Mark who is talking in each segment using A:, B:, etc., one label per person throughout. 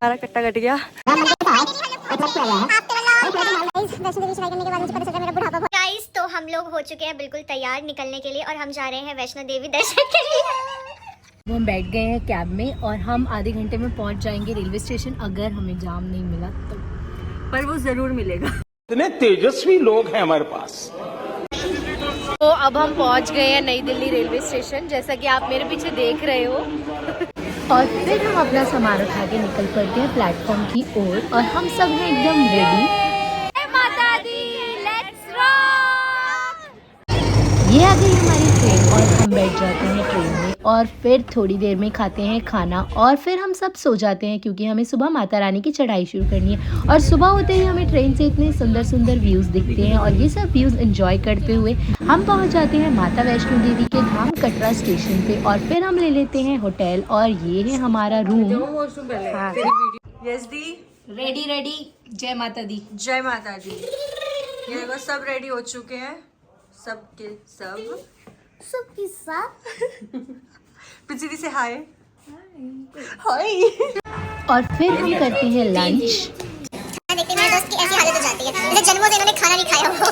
A: हमारा कट्टा कट गया।
B: गाइस तो हम लोग हो चुके हैं बिल्कुल तैयार निकलने के लिए और हम जा रहे हैं वैष्णो देवी दर्शन के लिए।
C: वो हम बैठ गए हैं कैब में और हम आधे घंटे में पहुंच जाएंगे रेलवे स्टेशन, अगर हमें जाम नहीं मिला तो।
A: पर वो जरूर मिलेगा।
D: इतने तेजस्वी लोग हैं हमारे पास।
C: तो अब हम पहुंच गए हैं नई दिल्ली रेलवे स्टेशन, जैसा कि आप मेरे पीछे देख रहे हो। और फिर हम अपना सामान उठा के निकल पड़ते हैं प्लेटफॉर्म की ओर और हम सब हैं एकदम रेडी। माता दी, लेट्स रॉक। ये आ गई हमारी ट्रेन और हम बैठ जाते हैं ट्रेन में और फिर थोड़ी देर में खाते हैं खाना और फिर हम सब सो जाते हैं क्योंकि हमें सुबह माता रानी की चढ़ाई शुरू करनी है। और सुबह होते ही हमें ट्रेन से इतने सुंदर सुंदर व्यूज़ दिखते हैं और ये सब व्यूज़ एंजॉय करते हुए हम पहुंच जाते हैं माता वैष्णो देवी के धाम कटरा स्टेशन पे और फिर हम ले लेते हैं होटल और ये है हमारा रूम।
A: यस दी,
C: रेडी रेडी। जय माता दी।
A: जय माता दी। ये देखो सब रेडी हो चुके हैं, सबके सब।
B: सबकी सब
A: पिछली से हाय हाय।
C: और फिर हम करते हैं लंच।
B: देखते मेरे दोस्त की ऐसी हालत हो जाती है जैसे जन्मों से इन्होंने खाना नहीं खाया हो।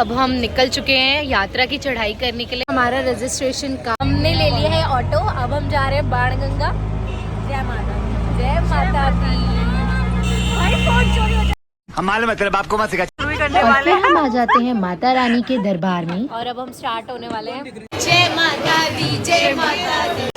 C: अब हम निकल चुके हैं यात्रा की चढ़ाई करने के लिए। हमारा रजिस्ट्रेशन का हमने ले लिया है ऑटो। अब हम जा रहे हैं बाणगंगा। जय माता दी। जय माता दी।
D: हम मालूम है तेरे बाप को मत सिखा।
C: और फिर हम आ जाते हैं माता रानी के दरबार में और अब हम स्टार्ट होने वाले हैं। जय माता दी, जय माता दी।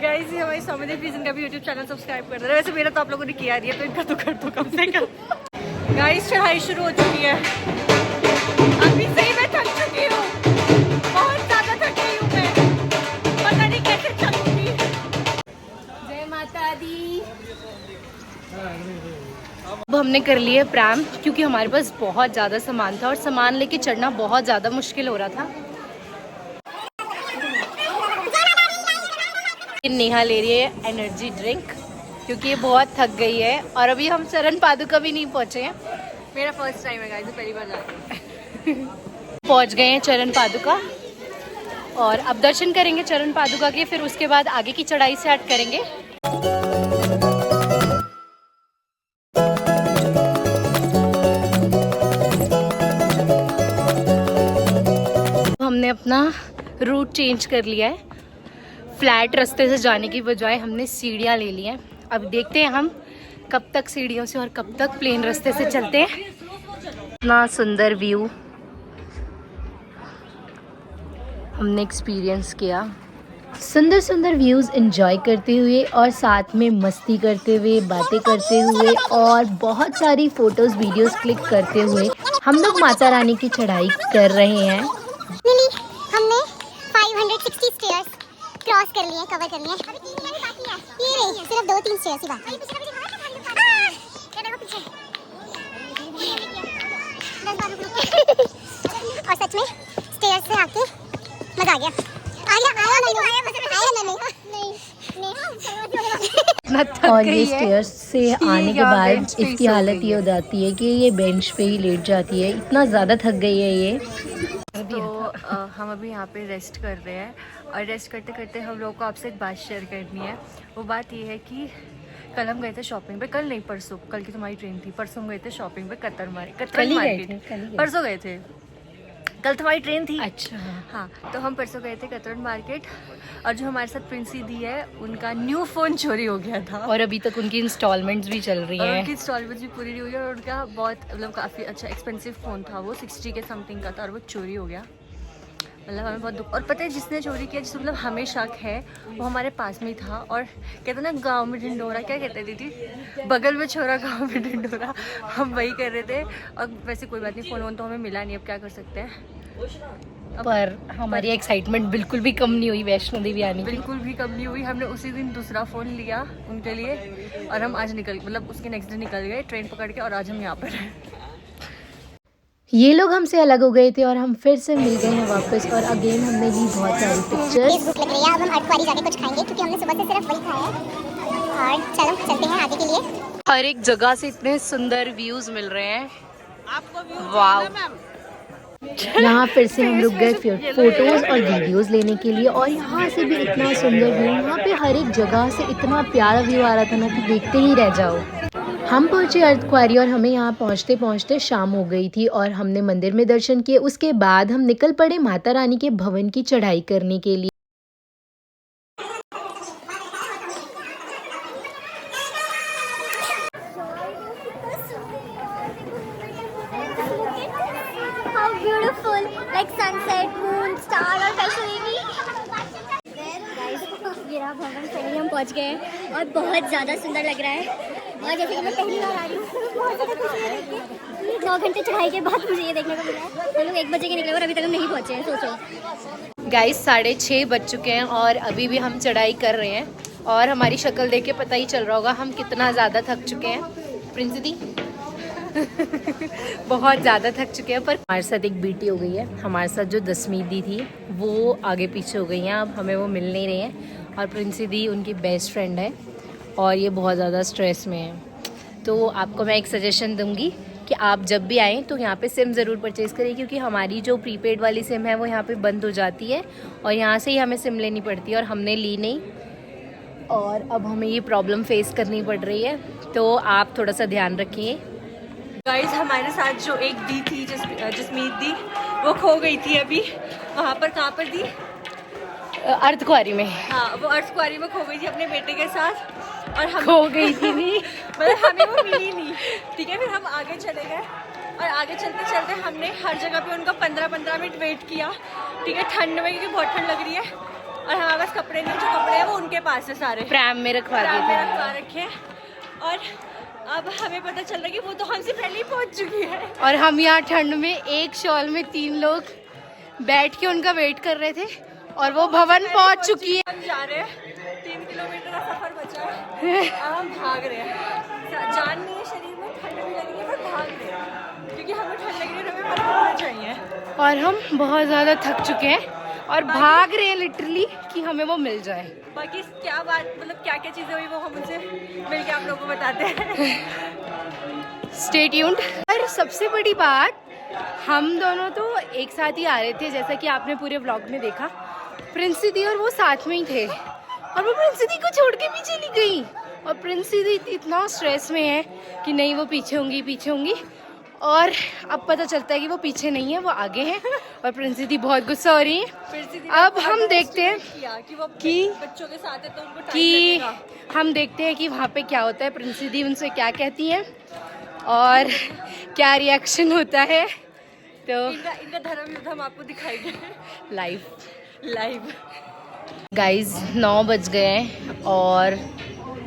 A: गाइस ये हमारी स्वामी देवी का भी यूट्यूब चैनल सब्सक्राइब कर दो। वैसे मेरा तो आप लोगों ने किया नहीं है तो इनका तो कर दो कम से कम। गाइस चढ़ाई शुरू हो चुकी है। अभी से ही मैं थक चुकी हूँ, बहुत ज्यादा थक गई हूँ मैं, पता नहीं कैसे चलूंगी।
C: जय माता दी। अब हमने कर लिए प्रैम क्योंकि हमारे पास बहुत ज़्यादा सामान था और सामान लेके चढ़ना बहुत ज़्यादा मुश्किल हो रहा था। नेहा ले रही है एनर्जी ड्रिंक क्योंकि ये बहुत थक गई है और अभी हम चरण पादुका भी नहीं पहुँचे हैं।
A: मेरा फर्स्ट टाइम है गाइस, पहली बार जा रही हूँ।
C: पहुँच गए हैं चरण पादुका और अब दर्शन करेंगे चरण पादुका के, फिर उसके बाद आगे की चढ़ाई स्टार्ट करेंगे। हमने अपना रूट चेंज कर लिया है, फ्लैट रास्ते से जाने की बजाय हमने सीढ़ियाँ ले ली हैं। अब देखते हैं हम कब तक सीढ़ियों से और कब तक प्लेन रास्ते से चलते हैं। इतना सुंदर व्यू हमने एक्सपीरियंस किया। सुंदर सुंदर व्यूज़ एंजॉय करते हुए और साथ में मस्ती करते हुए, बातें करते हुए और बहुत सारी फ़ोटोज़ वीडियोज़ क्लिक करते हुए हम लोग माता रानी की चढ़ाई कर रहे हैं।
B: हमने 560 स्टेयर्स क्रॉस कर लिए, कवर कर लिए। अभी 3 मेरे बाकी है। ये नहीं, सिर्फ 2-3 स्टेयर्स ही बाकी है। ये देखो पीछे। और सच में स्टेयर्स से आके मजा आ गया।
C: और ये स्टेयर्स से आने के बाद इसकी हालत ये हो जाती है कि ये बेंच पे ही लेट जाती है, इतना ज़्यादा थक गई है ये।
A: तो हम अभी यहाँ पे रेस्ट कर रहे हैं और रेस्ट करते करते हम लोगों को आपसे एक बात शेयर करनी है। वो बात ये है कि कल हम गए थे शॉपिंग पे, कल नहीं परसों, कल की तुम्हारी ट्रेन थी, परसों हम गए थे शॉपिंग पे कतर मार्केट। परसों गए थे, कल तुम्हारी ट्रेन थी।
C: अच्छा
A: हाँ, तो हम परसों गए थे कतर मार्केट और जो हमारे साथ प्रिंसी दी है उनका न्यू फ़ोन चोरी हो गया था
C: और अभी तक उनकी इंस्टॉलमेंट्स भी चल रही हैं।
A: उनकी इंस्टॉलमेंट्स भी पूरी नहीं हुई और उनका बहुत मतलब काफ़ी अच्छा एक्सपेंसिव फ़ोन था, वो 60 के समथिंग का था और वो चोरी हो गया। मतलब हमें बहुत दुख। और पता है जिसने चोरी किया, जिसको मतलब हमें शक है, वो हमारे पास में ही था। और कहते ना गांव में ढिंडोरा, क्या कहते हैं दीदी, बगल में छोरा गांव में ढिंडोरा, हम वही कर रहे थे। और वैसे कोई बात नहीं, फ़ोन तो हमें मिला नहीं, अब क्या कर सकते हैं।
C: पर हमारी एक्साइटमेंट बिल्कुल भी कम नहीं हुई वैष्णो देवी आने की।
A: बिल्कुल भी कम नहीं हुई। हमने उसी दिन दूसरा फ़ोन लिया उनके लिए और हम आज निकल, मतलब उसके नेक्स्ट डे निकल गए ट्रेन पकड़ के और आज हम यहाँ पर हैं।
C: ये लोग हमसे अलग हो गए थे और हम फिर से मिल गए हैं वापस और अगेन हमने ली बहुत सारी पिक्चर्स।
B: भूख लग रही है, अब हम अर्थ वाली जाके कुछ खाएंगे क्योंकि हमने सुबह से सिर्फ वही खाया है। और चलो चलते हैं आगे के लिए।
C: हर एक जगह से इतने सुंदर व्यूज मिल रहे हैं। वाव। यहाँ फिर से हम रुक गए फोटोज और वीडियोस लेने के लिए, और यहाँ से भी इतना सुंदर व्यू, यहाँ पे हर एक जगह से इतना प्यारा व्यू आ रहा था ना कि देखते ही रह जाओ। हम पहुँचे अर्धकुंवारी और हमें यहाँ पहुँचते पहुँचते शाम हो गई थी और हमने मंदिर में दर्शन किए। उसके बाद हम निकल पड़े माता रानी के भवन की चढ़ाई करने के लिए।
B: How beautiful, like sunset, moon, star और वैष्णो देवी। ये रहा भवन, फाइनली हम पहुंच गए हैं और बहुत ज़्यादा सुंदर लग रहा है। और जैसे कि मैं पहली बार आ रही हूँ, बहुत ज़्यादा खुशी हो रही है। 9 घंटे चढ़ाई के बाद मुझे ये देखने को मिला है। हम लोग 1 बजे के निकले और अभी तक हम नहीं पहुँचे हैं, सोचो।
C: गाइस 6:30 बज चुके हैं और अभी भी हम चढ़ाई कर रहे हैं, और हमारी शक्ल देख के पता ही चल रहा होगा हम कितना ज़्यादा थक चुके हैं। प्रिंस दी बहुत ज़्यादा थक चुके हैं। पर हमारे साथ एक बीटी हो गई है, हमारे साथ जो दसमीत दी थी वो आगे पीछे हो गई हैं, अब हमें वो मिल नहीं रही हैं। और प्रिंस दी उनकी बेस्ट फ्रेंड है और ये बहुत ज़्यादा स्ट्रेस में है। तो आपको मैं एक सजेशन दूंगी कि आप जब भी आएँ तो यहाँ पे सिम ज़रूर परचेज़ करिए, क्योंकि हमारी जो प्रीपेड वाली सिम है वो यहाँ पे बंद हो जाती है और यहाँ से ही हमें सिम लेनी पड़ती है, और हमने ली नहीं और अब हमें ये प्रॉब्लम फेस करनी पड़ रही है। तो आप थोड़ा सा ध्यान रखिए।
A: गाइस हमारे साथ जो एक दी थी जसमीत दी, वो खो गई थी अभी वहाँ पर। कहाँ पर दी?
C: अर्धकुंवारी में।
A: हाँ, वो अर्धकुंवारी में खो गई थी अपने बेटे के साथ, और हम
C: खो गई थी नहीं
A: मतलब हमें वो मिली नहीं। ठीक है, फिर हम आगे चले गए और आगे चलते चलते हमने हर जगह पे उनका 15-15 मिनट वेट किया। ठीक है, ठंड में, क्योंकि बहुत ठंड लग रही है और हमारे पास कपड़े नहीं, जो कपड़े हैं वो उनके पास है सारे,
C: प्रैम में रखवा
A: प्रैम में
C: दिए
A: रखवा रखे हैं। और अब हमें पता चल रहा है कि वो तो हमसे पहले ही पहुंच चुकी है।
C: और हम यहाँ ठंड में एक शॉल में 3 लोग बैठ के उनका वेट कर रहे थे, और वो भवन पहुंच चुकी है।
A: हम जा रहे हैं, 3 किलोमीटर का सफर बचा है, अब हम भाग रहे हैं। जान नहीं है शरीर में, ठंड भी लग रही है, पर भाग रहे हैं क्योंकि हमें ठंड लग रही है, हमें भागना चाहिए।
C: और हम बहुत ज़्यादा थक चुके हैं और भाग रहे हैं लिटरली कि हमें वो मिल जाए।
A: बाकी क्या बात, मतलब क्या क्या चीज़ें हुई वो हम उनसे मिलके आप लोगों को बताते हैं।
C: Stay tuned. और सबसे बड़ी बात, हम दोनों तो एक साथ ही आ रहे थे, जैसा कि आपने पूरे व्लॉग में देखा। प्रिंस दी और वो साथ में ही थे, और वो प्रिंस दी को छोड़ के पीछे नहीं गई। और प्रिंस दी इतना स्ट्रेस में है कि नहीं वो पीछे होंगी पीछे होंगी, और अब पता चलता है कि वो पीछे नहीं है, वो आगे हैं। और प्रिंस दी बहुत गुस्सा हो रही है। अब हम देखते हैं कि
A: बच्चों के साथ है तो उनको
C: कि हम देखते हैं कि वहाँ पे क्या होता है, प्रिंस दी उनसे क्या कहती हैं और क्या रिएक्शन होता है। तो
A: इनका धर्म युद्ध हम आपको दिखाएंगे
C: लाइव।
A: गाइज
C: 9 बज गए हैं और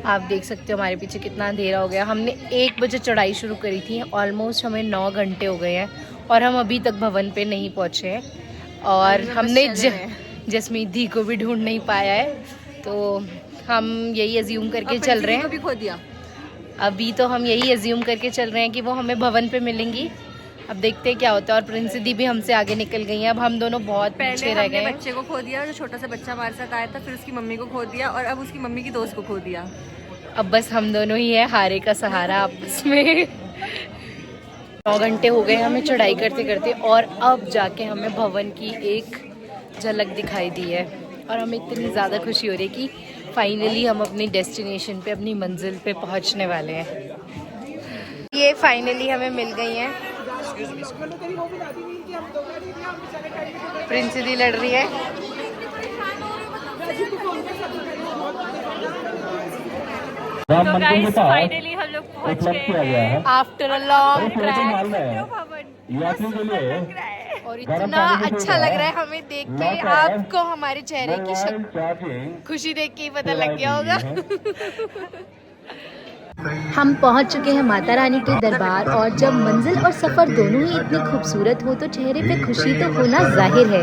C: आप देख सकते हो हमारे पीछे कितना अंधेरा हो गया। हमने 1 बजे चढ़ाई शुरू करी थी, ऑलमोस्ट हमें 9 घंटे हो गए हैं और हम अभी तक भवन पे नहीं पहुँचे हैं। और हमने जसमीत दी को भी ढूंढ नहीं पाया है, तो हम यही अज्यूम करके चल रहे हैं।
A: भी खो दिया।
C: अभी तो हम यही अज्यूम करके चल रहे हैं कि वो हमें भवन पे मिलेंगी। अब देखते हैं क्या होता है। और प्रिंस दी भी हमसे आगे निकल गई हैं। अब हम दोनों बहुत पीछे रह गए हैं।
A: बच्चे को खो दिया, जो छोटा सा बच्चा हमारे साथ आया था, फिर उसकी मम्मी को खो दिया और अब उसकी मम्मी की दोस्त को खो दिया।
C: अब बस हम दोनों ही है हारे का सहारा आपस में। 9 घंटे हो गए हमें चढ़ाई करते करते, और अब जाके हमें भवन की एक झलक दिखाई दी है और हमें इतनी ज़्यादा खुशी हो रही है कि फाइनली हम अपनी डेस्टिनेशन पे, अपनी मंजिल पे पहुंचने वाले हैं। ये फाइनली हमें मिल गई हैं। प्रिंस दी लड़ रही है।
A: तो गाइस फाइनली हम लोग पहुंच गए हैं
C: आफ्टर अ लॉन्ग ट्रैक,
A: भवन।
C: और इतना अच्छा लग रहा है हमें देख के। आपको हमारे चेहरे की खुशी देख के ही पता लग गया होगा। हम पहुंच चुके हैं माता रानी के दरबार, और जब मंजिल और सफर दोनों ही इतनी खूबसूरत हो तो चेहरे पे खुशी तो होना जाहिर है।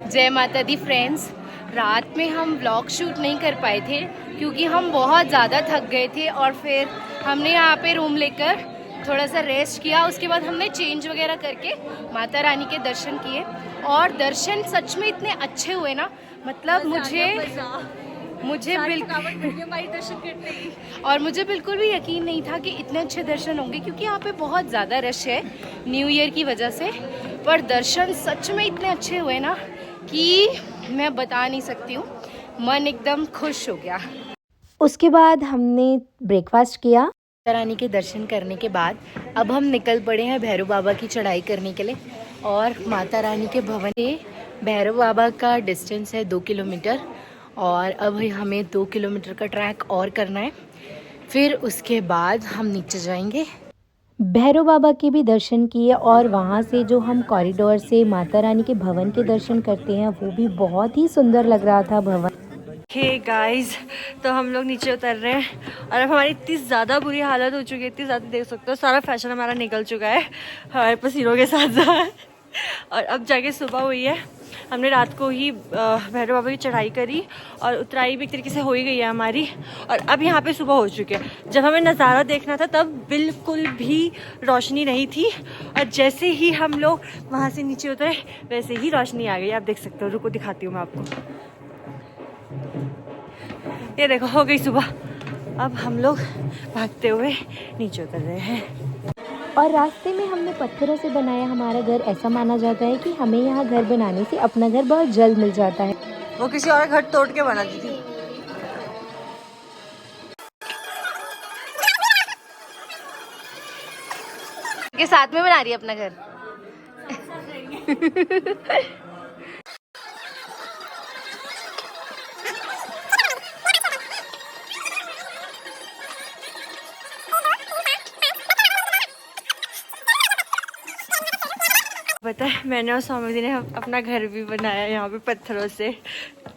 C: जय माता दी फ्रेंड्स। रात में हम व्लॉग शूट नहीं कर पाए थे क्योंकि हम बहुत ज़्यादा थक गए थे, और फिर हमने यहाँ पे रूम लेकर थोड़ा सा रेस्ट किया। उसके बाद हमने चेंज वगैरह करके माता रानी के दर्शन किए, और दर्शन सच में इतने अच्छे हुए ना, मतलब मुझे
A: दर्शन करते ही।
C: और मुझे बिल्कुल भी यकीन नहीं था कि इतने अच्छे दर्शन होंगे, क्योंकि यहाँ पे बहुत ज़्यादा रश है न्यू ईयर की वजह से। पर दर्शन सच में इतने अच्छे हुए ना कि मैं बता नहीं सकती हूँ, मन एकदम खुश हो गया।
E: उसके बाद हमने ब्रेकफास्ट किया।
C: माता रानी के दर्शन करने के बाद अब हम निकल पड़े हैं भैरव बाबा की चढ़ाई करने के लिए। और माता रानी के भवन से भैरव बाबा का डिस्टेंस है 2 किलोमीटर, और अब हमें 2 किलोमीटर का ट्रैक और करना है। फिर उसके बाद हम नीचे जाएंगे।
E: भैरव बाबा के भी दर्शन किए और वहाँ से जो हम कॉरिडोर से माता रानी के भवन के दर्शन करते हैं वो भी बहुत ही सुंदर लग रहा था भवन।
A: हे गाइस, तो हम लोग नीचे उतर रहे हैं और अब हमारी इतनी ज़्यादा बुरी हालत हो चुकी है, इतनी ज़्यादा देख सकते हो सारा फैशन हमारा निकल चुका है हमारे पसीनों के साथ साथ। और अब जाके सुबह हुई है, हमने रात को ही भैरव बाबा की चढ़ाई करी और उतराई भी एक तरीके से हो ही गई है हमारी। और अब यहाँ पे सुबह हो चुकी है। जब हमें नज़ारा देखना था तब बिल्कुल भी रोशनी नहीं थी, और जैसे ही हम लोग वहाँ से नीचे उतरे वैसे ही रोशनी आ गई। आप देख सकते हो, रुको दिखाती हूँ मैं आपको। ये देखो, हो गई सुबह। अब हम लोग भागते हुए नीचे उतर रहे हैं।
E: और रास्ते में हमने पत्थरों से बनाया हमारा घर। ऐसा माना जाता है कि हमें यहाँ घर बनाने से अपना घर बहुत जल्द मिल जाता है।
A: वो किसी और घर तोड़ के बना दी थी।
C: के साथ में बना रही है अपना घर।
A: पता है, मैंने और स्वामी जी ने अपना घर भी बनाया यहाँ पे पत्थरों से,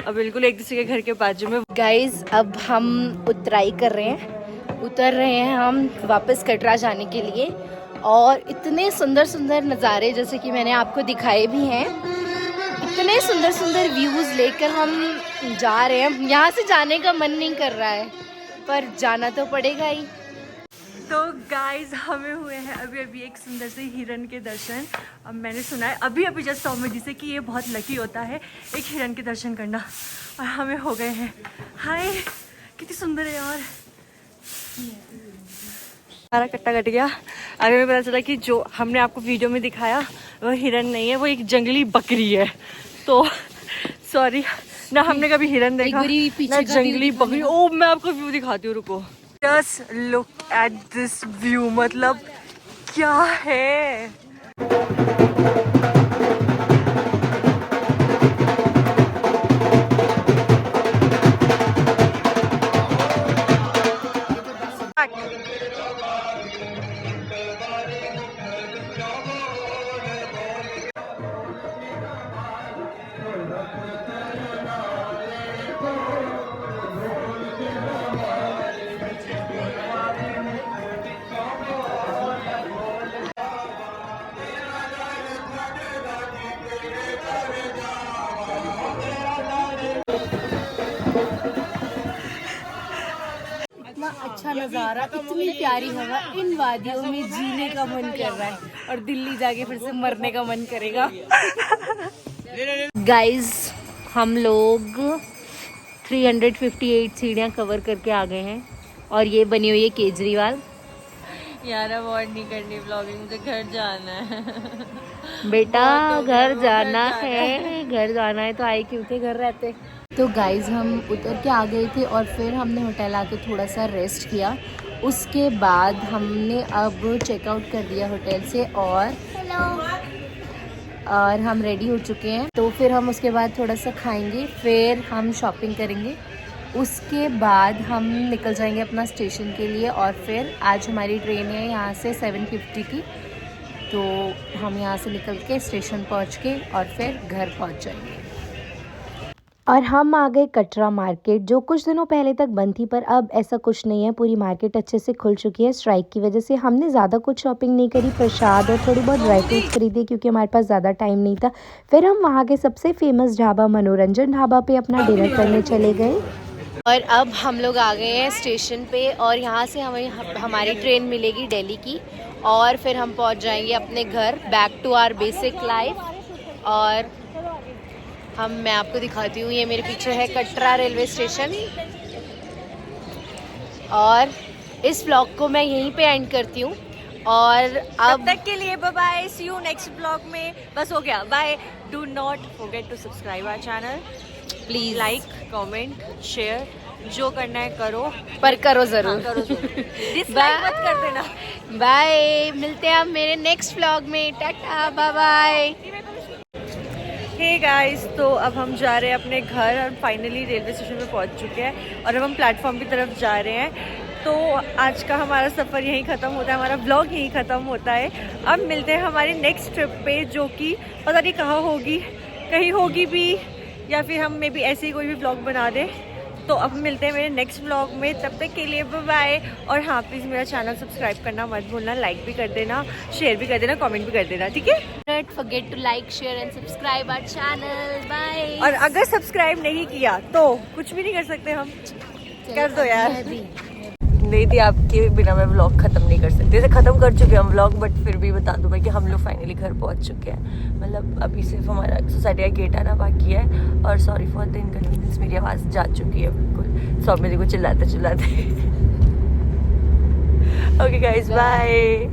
A: अब बिल्कुल एक दूसरे के घर के बाजू में।
C: गाइज, अब हम उतराई कर रहे हैं, उतर रहे हैं हम वापस कटरा जाने के लिए। और इतने सुंदर सुंदर नज़ारे जैसे कि मैंने आपको दिखाए भी हैं, इतने सुंदर सुंदर व्यूज़ लेकर हम जा रहे हैं। यहाँ से जाने का मन नहीं कर रहा है, पर जाना तो पड़ेगा ही।
A: तो गाइज, हमें हुए हैं अभी अभी एक सुंदर से हिरन के दर्शन। अब मैंने सुना है अभी जस्ट स्वामी जी से कि ये बहुत लकी होता है एक हिरन के दर्शन करना, और हमें हो गए हैं। हाय, कितनी सुंदर है यार। सारा कट्टा कट गया। अभी हमें पता चला कि जो हमने आपको वीडियो में दिखाया वो हिरन नहीं है, वो एक जंगली बकरी है। तो सॉरी, ना हमने कभी हिरन देखा ना जंगली बकरी। ओ, मैं आपको व्यू दिखाती हूँ, रुको। Just look at this view, मतलब क्या है।
C: अच्छा नज़ारा, इतनी प्यारी हवा, इन वादियों में जीने का मन कर रहा है, और दिल्ली जाके फिर से मरने का मन करेगा। गाइज, हम लोग 358 सीढ़ियाँ कवर करके आ गए हैं, और ये बनी हुई है केजरीवाल।
A: यार, अवॉइड नहीं करनी ब्लॉगिंग, मुझे घर जाना है।
C: बेटा घर जाना है, घर जाना है तो आए क्यों थे, घर रहते। तो गाइज, हम उतर के आ गए थे और फिर हमने होटल आके थोड़ा सा रेस्ट किया। उसके बाद हमने अब चेकआउट कर दिया होटल से, और हम रेडी हो चुके हैं। तो फिर हम उसके बाद थोड़ा सा खाएंगे, फिर हम शॉपिंग करेंगे। उसके बाद हम निकल जाएंगे अपना स्टेशन के लिए, और फिर आज हमारी ट्रेन है यहाँ से 7:50 की। तो हम यहाँ से निकल के स्टेशन पहुँच के और फिर घर पहुँच जाएंगे।
E: और हम आ गए कटरा मार्केट, जो कुछ दिनों पहले तक बंद थी, पर अब ऐसा कुछ नहीं है, पूरी मार्केट अच्छे से खुल चुकी है। स्ट्राइक की वजह से हमने ज़्यादा कुछ शॉपिंग नहीं करी, प्रसाद और थोड़ी बहुत ड्राई फ्रूट्स खरीदे क्योंकि हमारे पास ज़्यादा टाइम नहीं था। फिर हम वहाँ के सबसे फेमस ढाबा मनोरंजन ढाबा पे अपना डिनर करने चले गए।
C: और अब हम लोग आ गए हैं स्टेशन पे, और यहाँ से हमें हमारी ट्रेन मिलेगी दिल्ली की, और फिर हम पहुँच जाएंगे अपने घर, back to our basic life. और मैं आपको दिखाती हूँ, ये मेरे पीछे है कटरा रेलवे स्टेशन। और इस व्लॉग को मैं यहीं पे एंड करती हूँ। और
A: अब तक के लिए bye bye, see you next blog में। बस हो गया, bye. Do not forget to subscribe our channel, please like comment share, जो करना है करो,
C: पर करो जरूर।
A: करो डिसलाइक मत कर देना।
C: बाय, मिलते हैं हम मेरे नेक्स्ट व्लॉग में। Tata, bye bye.
A: Hey guys, तो अब हम जा रहे हैं अपने घर और फाइनली रेलवे स्टेशन पे पहुंच चुके हैं और अब हम प्लेटफॉर्म की तरफ जा रहे हैं। तो आज का हमारा सफ़र यहीं ख़त्म होता है, हमारा ब्लॉग यहीं ख़त्म होता है। अब मिलते हैं हमारी नेक्स्ट ट्रिप पे, जो कि पता नहीं कहाँ होगी, कहीं होगी भी या फिर हम मे बी ऐसे ही कोई भी ब्लॉग बना दें। तो अब मिलते हैं मेरे नेक्स्ट ब्लॉग में, तब तक के लिए बाय बाय। और हाँ, प्लीज़ मेरा चैनल सब्सक्राइब करना मत भूलना, लाइक भी कर देना, शेयर भी कर देना, कमेंट भी कर देना, ठीक है।
C: Don't forget to like, share and subscribe our channel. Bye.
A: और अगर सब्सक्राइब नहीं किया तो कुछ भी नहीं कर सकते हम, कर दो यार। नहीं थी आपके बिना मैं व्लॉग ख़त्म नहीं कर सकती। जैसे ख़त्म कर चुके हैं हम व्लॉग, बट फिर भी बता दूँ मैं कि हम लोग फाइनली घर पहुंच चुके हैं। मतलब अभी सिर्फ हमारा सोसाइटी का गेट आना बाकी है। और सॉरी फॉर द इनकन्वीनियंस, मेरी आवाज़ जा चुकी है बिल्कुल। सब मेरे को चिल्लाते चिल्लाते। Okay guys, bye.